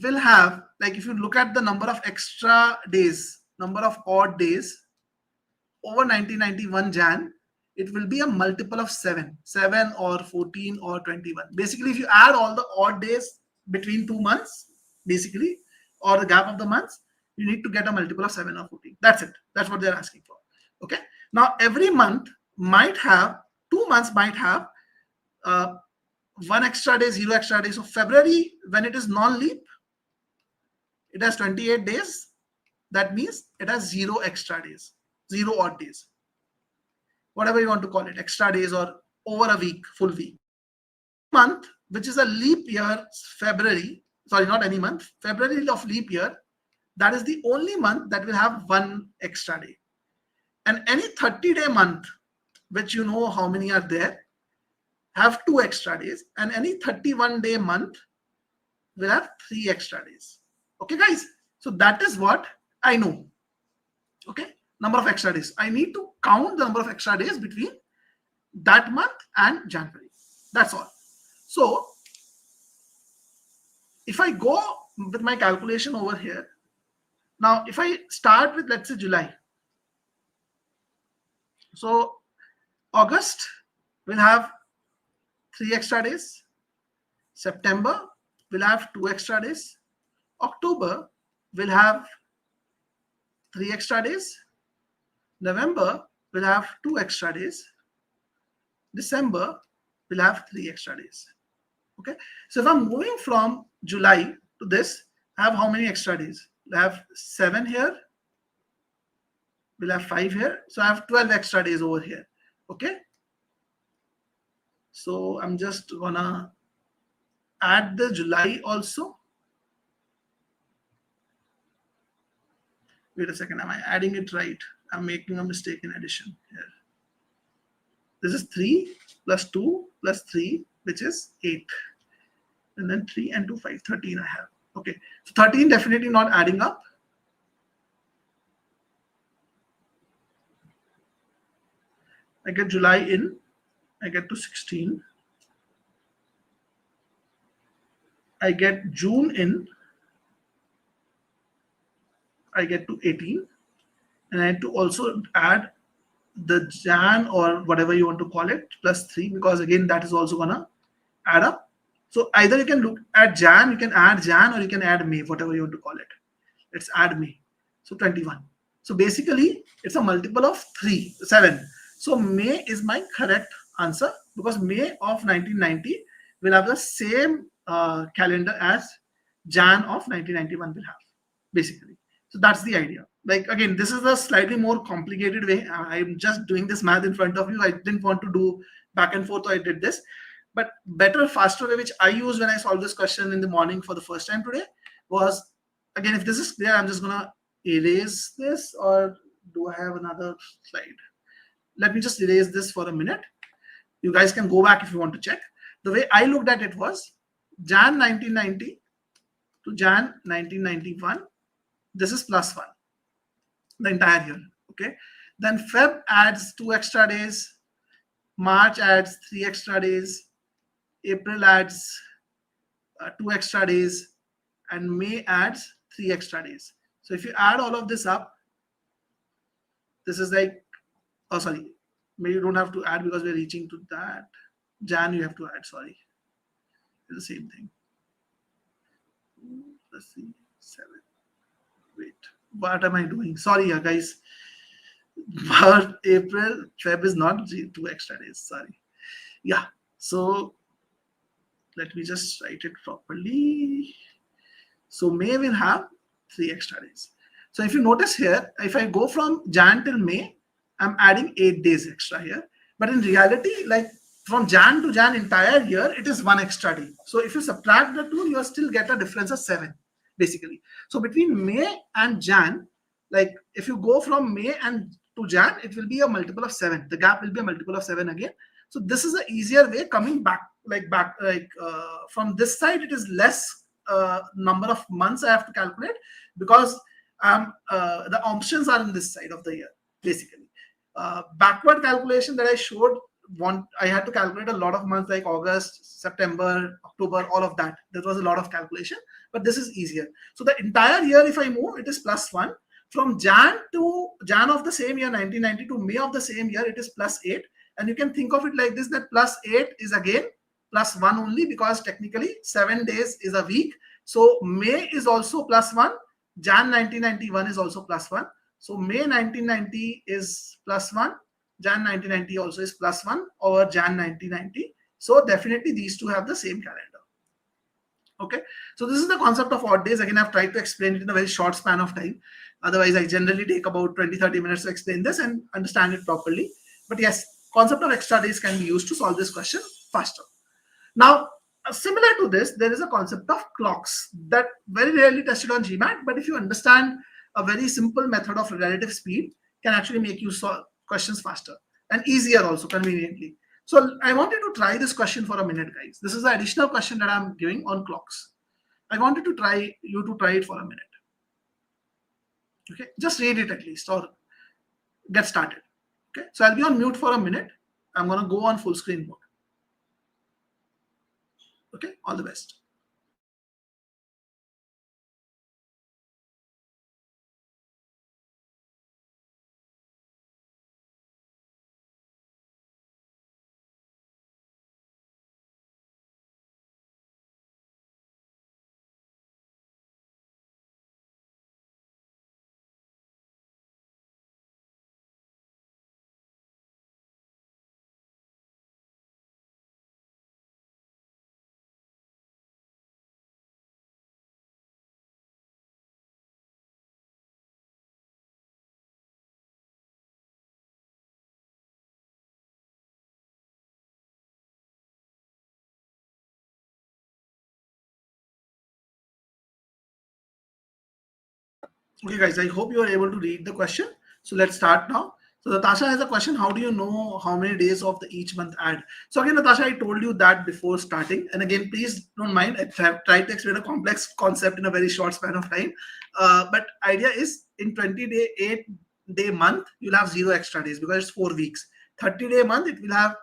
will have, like if you look at the number of extra days, number of odd days over 1991 Jan, it will be a multiple of 7 or 14 or 21. Basically, if you add all the odd days between 2 months, basically, or the gap of the months, you need to get a multiple of 7 or 14. That's it. That's what they're asking for. Okay. Now, every month might have, 2 months might have 1 extra day, 0 extra day. So February, when it is non-leap, it has 28 days. That means it has 0 extra days, 0 odd days, whatever you want to call it, extra days or over a week, full week. Month, which is a leap year, February, sorry, not any month, February of leap year, that is the only month that will have 1 extra day. And any 30-day month, which you know how many are there, have 2 extra days. And any 31-day month will have 3 extra days. Okay, guys? So that is what I know. Okay, number of extra days. I need to count the number of extra days between that month and January. That's all. So if I go with my calculation over here, now if I start with, let's say, July. So August will have 3 extra days. September will have 2 extra days. October will have 3 extra days. November will have 2 extra days. December will have 3 extra days. Okay. So if I'm moving from July to this, I have how many extra days? I have 7 here. We'll have 5 here. So I have 12 extra days over here. Okay. So I'm just gonna add the July also. Wait a second. Am I adding it right? I'm making a mistake in addition here. This is 3 plus 2 plus 3, which is 8. And then 3 and 2, 5, 13 I have. Okay. So 13 definitely not adding up. I get July in. I get to 16. I get June in. I get to 18. And I have to also add the Jan or whatever you want to call it plus 3, because again that is also gonna add up. So either you can look at Jan, you can add Jan, or you can add May, whatever you want to call it. Let's add May. So 21. So basically it's a multiple of 7. So May is my correct answer, because May of 1990 will have the same calendar as Jan of 1991 will have, basically. So that's the idea. Like again, this is a slightly more complicated way. I'm just doing this math in front of you. I didn't want to do back and forth, so I did this. But better, faster way, which I used when I solved this question in the morning for the first time today, was, again, if this is clear, I'm just gonna erase this, or do I have another slide? Let me just erase this for a minute. You guys can go back if you want to check. The way I looked at it was Jan 1990 to Jan 1991. This is plus 1, the entire year. Okay. Then Feb adds 2 extra days. March adds 3 extra days. April adds 2 extra days. And May adds 3 extra days. So if you add all of this up, this is like, oh, sorry, May you don't have to add because we're reaching to that. Jan you have to add, sorry. It's the same thing. Let's see, 7. Wait, what am I doing? Sorry, guys. But April, Feb is not 2 extra days, sorry. Yeah, so let me just write it properly. So May will have 3 extra days. So if you notice here, if I go from Jan till May, I'm adding 8 days extra here. But in reality, like from Jan to Jan entire year, it is 1 extra day. So if you subtract the two, you still get a difference of 7, basically. So between May and Jan, like if you go from May and to Jan, it will be a multiple of 7. The gap will be a multiple of 7 again. So this is an easier way coming back, from this side, it is less number of months I have to calculate, because the options are in this side of the year, basically. Backward calculation that I showed, I had to calculate a lot of months like August, September, October, all of that. There was a lot of calculation, but this is easier. So the entire year, if I move, it is plus 1. From Jan of the same year, 1990, to May of the same year, it is plus 8. And you can think of it like this, that plus 8 is again plus 1 only, because technically 7 days is a week. So May is also plus 1. Jan 1991 is also plus 1. So May 1990 is plus 1. Jan 1990 also is plus 1 over Jan 1990. So definitely these two have the same calendar. Okay. So this is the concept of odd days. Again, I've tried to explain it in a very short span of time. Otherwise, I generally take about 20-30 minutes to explain this and understand it properly. But yes, concept of extra days can be used to solve this question faster. Now, similar to this, there is a concept of clocks that very rarely tested on GMAT, but if you understand a very simple method of relative speed, can actually make you solve questions faster and easier also, conveniently. So I wanted to try this question for a minute, guys. This is the additional question that I'm giving on clocks. I wanted to try you to try it for a minute. Okay, just read it at least, or get started. Okay, so I'll be on mute for a minute. I'm going to go on full screen mode. Okay, all the best. Okay, guys, I hope you are able to read the question. So let's start now. So Natasha has a question. How do you know how many days of the each month add? So again, Natasha, I told you that before starting. And again, please don't mind. I have tried to explain a complex concept in a very short span of time. But idea is in 20-day, 8-day month, you'll have 0 extra days because it's 4 weeks. 30-day month, it will have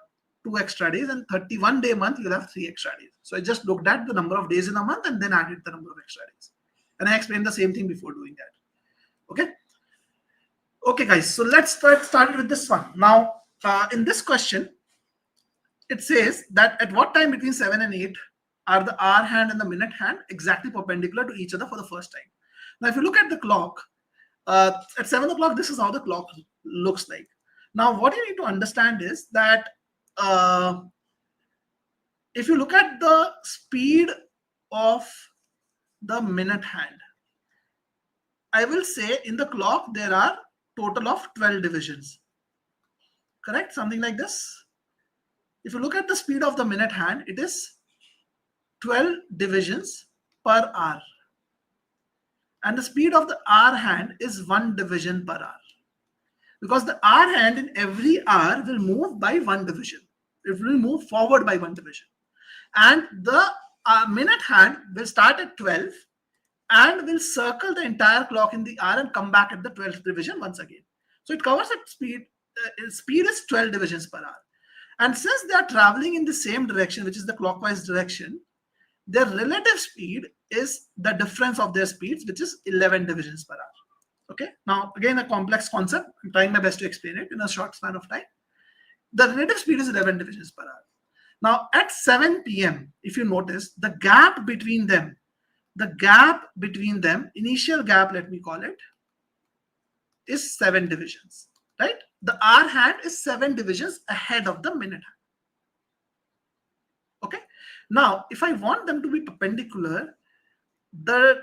2 extra days, and 31-day month, you'll have 3 extra days. So I just looked at the number of days in a month and then added the number of extra days. And I explained the same thing before doing that. Okay, guys, so let's start with this one. Now, in this question, it says that at what time between 7 and 8 are the hour hand and the minute hand exactly perpendicular to each other for the first time? Now, if you look at the clock, at 7 o'clock, this is how the clock looks like. Now, what you need to understand is that if you look at the speed of the minute hand, I will say in the clock, there are total of 12 divisions. Correct? Something like this. If you look at the speed of the minute hand, it is 12 divisions per hour. And the speed of the hour hand is 1 division per hour. Because the hour hand in every hour will move by 1 division. It will move forward by 1 division. And the minute hand will start at 12 and will circle the entire clock in the hour and come back at the 12th division once again. So it covers at speed. Speed is 12 divisions per hour. And since they are traveling in the same direction, which is the clockwise direction, their relative speed is the difference of their speeds, which is 11 divisions per hour. Okay. Now, again, a complex concept. I'm trying my best to explain it in a short span of time. The relative speed is 11 divisions per hour. Now, at 7 p.m., if you notice, the gap between them, initial gap, let me call it, is 7 divisions, right? The hour hand is 7 divisions ahead of the minute hand. Okay. Now, if I want them to be perpendicular, the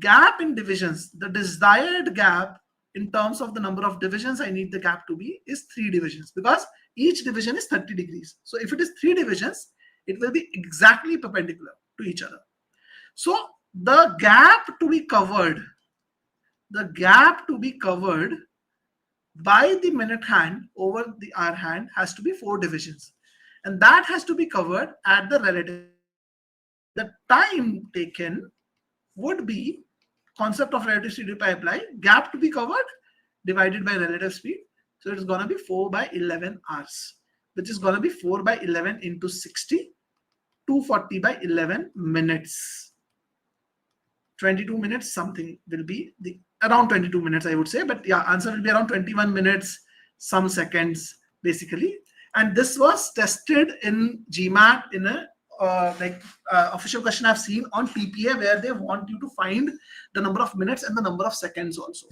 gap in divisions, the desired gap in terms of the number of divisions I need the gap to be is 3 divisions, because each division is 30 degrees. So if it is 3 divisions, it will be exactly perpendicular to each other. So the gap to be covered by the minute hand over the hour hand has to be 4 divisions, and that has to be covered at the relative. The time taken would be concept of relative speed if I apply gap to be covered divided by relative speed. So it's going to be 4 by 11 hours, which is going to be 4 by 11 into 60, 240 by 11 minutes. 22 minutes something will be the around 22 minutes, I would say. But yeah, answer will be around 21 minutes, some seconds, basically. And this was tested in GMAT in a official question I've seen on TPA, where they want you to find the number of minutes and the number of seconds also.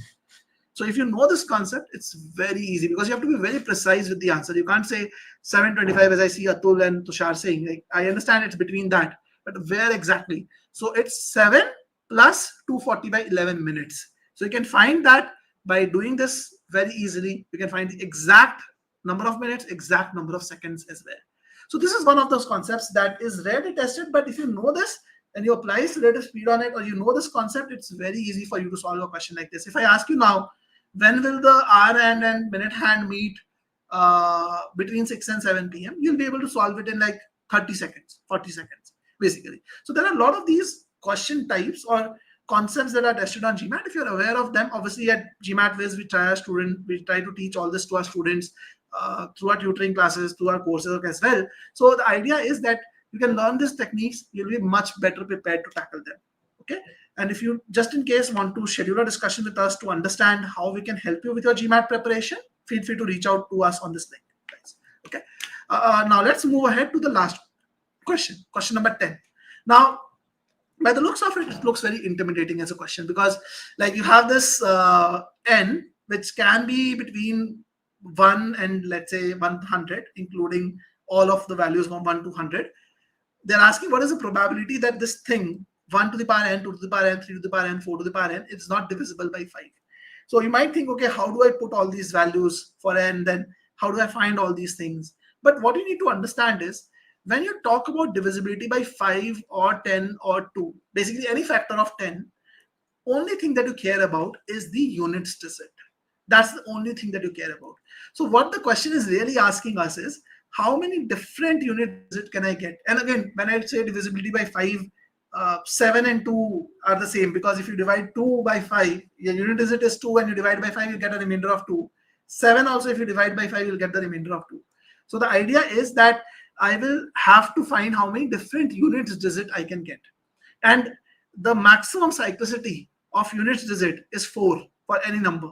So if you know this concept, it's very easy, because you have to be very precise with the answer. You can't say 725 as I see Atul and Tushar saying. Like, I understand it's between that, but where exactly? So it's 7 plus 240 by 11 minutes. So you can find that by doing this very easily. You can find the exact number of minutes, exact number of seconds as well. So this is one of those concepts that is rarely tested, but if you know this and you apply relative speed on it, or you know this concept, it's very easy for you to solve a question like this. If I ask you now, when will the hour hand and minute hand meet between 6 and 7 p.m., you'll be able to solve it in like 30 seconds, 40 seconds, basically. So there are a lot of these question types or concepts that are tested on GMAT. If you're aware of them, obviously at GMAT Wiz, we try to teach all this to our students through our tutoring classes, through our courses as well. So the idea is that you can learn these techniques, you'll be much better prepared to tackle them. Okay. And if you just in case want to schedule a discussion with us to understand how we can help you with your GMAT preparation, feel free to reach out to us on this link, guys. Okay. Now let's move ahead to the last question number 10. Now, by the looks of it, it looks very intimidating as a question, because like you have this n, which can be between 1 and let's say 100, including all of the values from 1 to 100. They're asking what is the probability that this thing 1 to the power n, 2 to the power n, 3 to the power n, 4 to the power n, it's not divisible by 5. So you might think, okay, how do I put all these values for n? Then how do I find all these things? But what you need to understand is, when you talk about divisibility by 5 or 10 or 2, basically any factor of 10, only thing that you care about is the units digit. That's the only thing that you care about. So what the question is really asking us is, how many different unit digit can I get? And again, when I say divisibility by 5, 7 and 2 are the same, because if you divide 2 by 5, your unit digit is 2, and you divide by 5, you get a remainder of 2. 7 also, if you divide by 5, you'll get the remainder of 2. So the idea is that I will have to find how many different units digit I can get. And the maximum cyclicity of units digit is 4 for any number.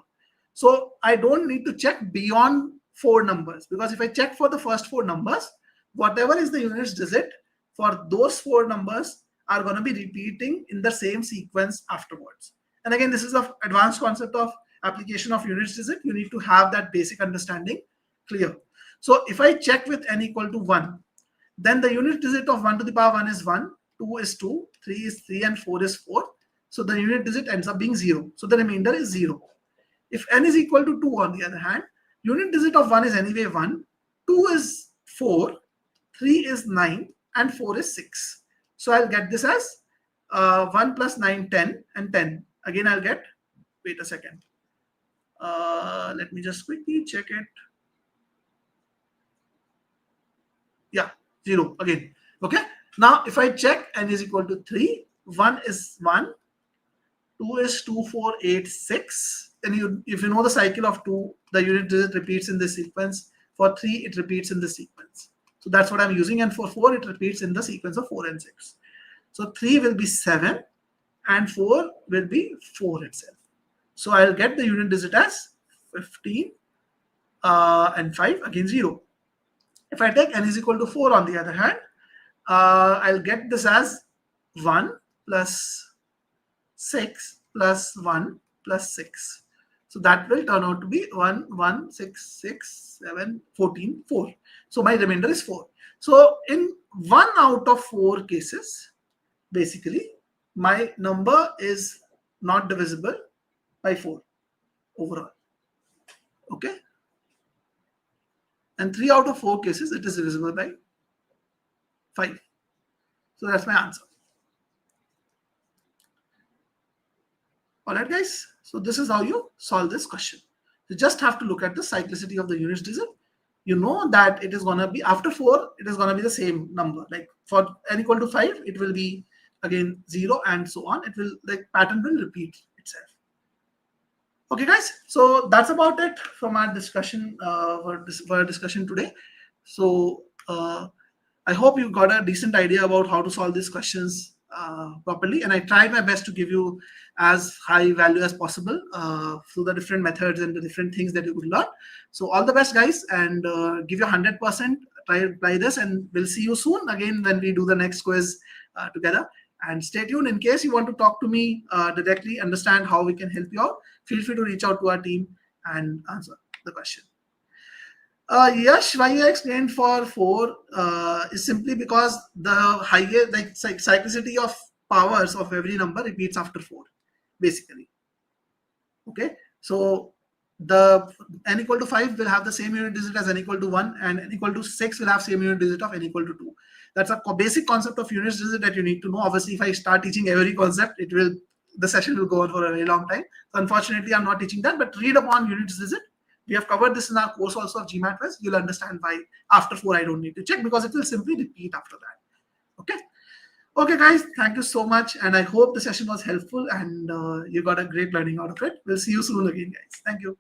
So I don't need to check beyond 4 numbers, because if I check for the first 4 numbers, whatever is the units digit for those 4 numbers are going to be repeating in the same sequence afterwards. And again, this is the advanced concept of application of units digit. You need to have that basic understanding clear. So if I check with n equal to 1, then the unit digit of 1 to the power 1 is 1, 2 is 2, 3 is 3, and 4 is 4. So the unit digit ends up being 0. So the remainder is 0. If n is equal to 2, on the other hand, unit digit of 1 is anyway 1, 2 is 4, 3 is 9, and 4 is 6. So I'll get this as 1 plus 9, 10, and 10. Again, I'll get, wait a second. Let me just quickly check it. Yeah, 0 again. Okay. Now, if I check n is equal to 3, 1 is 1, 2 is 2, 4, 8, 6. And if you know the cycle of 2, the unit digit repeats in this sequence. For 3, it repeats in the sequence. So that's what I'm using. And for 4, it repeats in the sequence of 4 and 6. So 3 will be 7 and 4 will be 4 itself. So I'll get the unit digit as 15 and 5, again 0. If I take n is equal to 4, on the other hand, I'll get this as 1 plus 6 plus 1 plus 6. So that will turn out to be 1, 1, 6, 6, 7, 14, 4. So my remainder is 4. So in 1 out of 4 cases, basically, my number is not divisible by 4 overall. Okay. And 3 out of 4 cases, it is divisible by 5. So that's my answer. All right, guys. So this is how you solve this question. You just have to look at the cyclicity of the units digit. You know that it is going to be, after 4, it is going to be the same number. Like for n equal to 5, it will be again 0 and so on. It will, like, pattern will repeat itself. Okay, guys. So that's about it from our discussion for our discussion today. So I hope you got a decent idea about how to solve these questions properly, and I tried my best to give you as high value as possible through the different methods and the different things that you could learn. So all the best, guys, and give your 100%. Try to apply this, and we'll see you soon again when we do the next quiz together. And stay tuned. In case you want to talk to me directly, understand how we can help you out, feel free to reach out to our team and answer the question. Yes, why I explained for 4 is simply because the higher, like, cyclicity of powers of every number repeats after 4, basically. Okay, so the n equal to 5 will have the same unit digit as n equal to 1, and n equal to 6 will have same unit digit of n equal to 2. That's a basic concept of unit digit that you need to know. Obviously, if I start teaching every concept, the session will go on for a very long time. So unfortunately, I'm not teaching that, but read upon unit digit. We have covered this in our course also of GMAT quiz. You'll understand why after 4 I don't need to check, because it will simply repeat after that. Okay. Okay, guys, thank you so much. And I hope the session was helpful and you got a great learning out of it. We'll see you soon again, guys. Thank you.